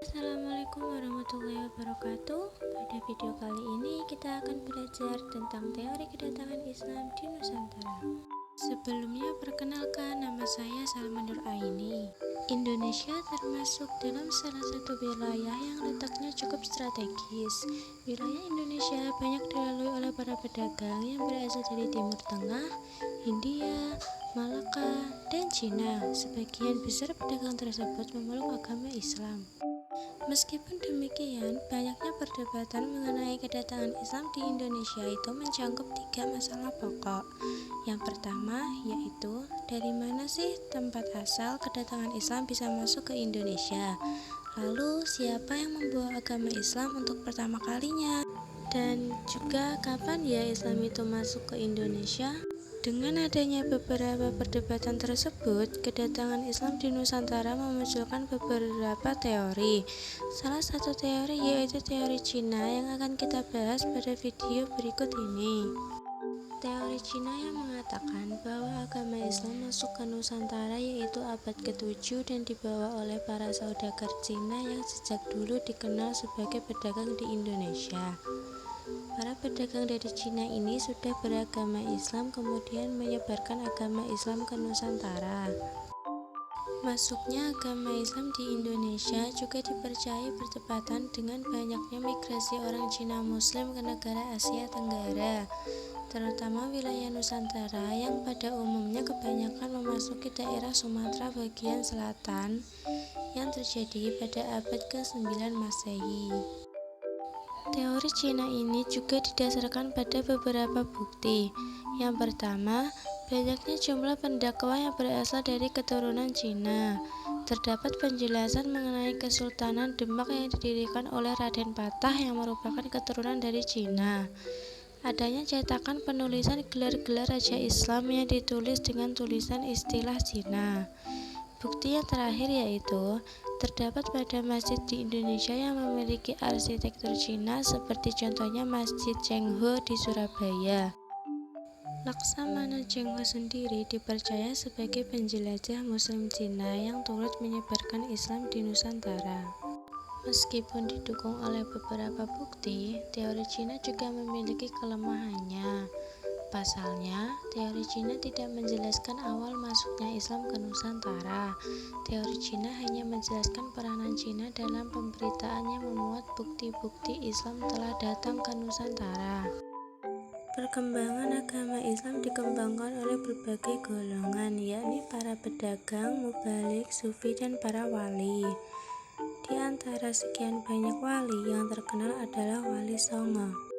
Assalamualaikum warahmatullahi wabarakatuh. Pada video kali ini kita akan belajar tentang teori kedatangan Islam di Nusantara. Sebelumnya perkenalkan, nama saya Salmanur Aini. Indonesia termasuk dalam salah satu wilayah yang letaknya cukup strategis. Wilayah Indonesia banyak dilalui oleh para pedagang yang berasal dari Timur Tengah, Hindia, Malaka, dan Cina. Sebagian besar pedagang tersebut memeluk agama Islam. Meskipun demikian, banyaknya perdebatan mengenai kedatangan Islam di Indonesia itu mencakup 3 masalah pokok. Yang pertama yaitu, dari mana sih tempat asal kedatangan Islam bisa masuk ke Indonesia? Lalu, siapa yang membawa agama Islam untuk pertama kalinya? Dan juga, kapan ya Islam itu masuk ke Indonesia? Dengan adanya beberapa perdebatan tersebut, kedatangan Islam di Nusantara memunculkan beberapa teori. Salah satu teori yaitu teori Cina yang akan kita bahas pada video berikut ini. Teori Cina yang mengatakan bahwa agama Islam masuk ke Nusantara yaitu abad ke-7 dan dibawa oleh para saudagar Cina yang sejak dulu dikenal sebagai pedagang di Indonesia. Para pedagang dari Cina ini sudah beragama Islam kemudian menyebarkan agama Islam ke Nusantara. Masuknya agama Islam di Indonesia juga dipercayai bertepatan dengan banyaknya migrasi orang Cina Muslim ke negara Asia Tenggara, terutama wilayah Nusantara yang pada umumnya kebanyakan memasuki daerah Sumatera bagian selatan yang terjadi pada abad ke-9 Masehi. Teori Cina ini juga didasarkan pada beberapa bukti. Yang pertama, banyaknya jumlah pendakwa yang berasal dari keturunan Cina. Terdapat penjelasan mengenai Kesultanan Demak yang didirikan oleh Raden Patah yang merupakan keturunan dari Cina. Adanya cetakan penulisan gelar-gelar raja Islam yang ditulis dengan tulisan istilah Cina. Bukti yang terakhir yaitu, terdapat pada masjid di Indonesia yang memiliki arsitektur Cina seperti contohnya Masjid Cheng Ho di Surabaya. Laksamana Cheng Ho sendiri dipercaya sebagai penjelajah Muslim Cina yang turut menyebarkan Islam di Nusantara. Meskipun didukung oleh beberapa bukti, teori Cina juga memiliki kelemahannya. Pasalnya, teori Cina tidak menjelaskan awal masuknya Islam ke Nusantara. Teori Cina hanya menjelaskan peranan Cina dalam pemberitaan yang memuat bukti-bukti Islam telah datang ke Nusantara. Perkembangan agama Islam dikembangkan oleh berbagai golongan, yakni para pedagang, mubalik, sufi, dan para wali. Di antara sekian banyak wali, yang terkenal adalah Wali Songo.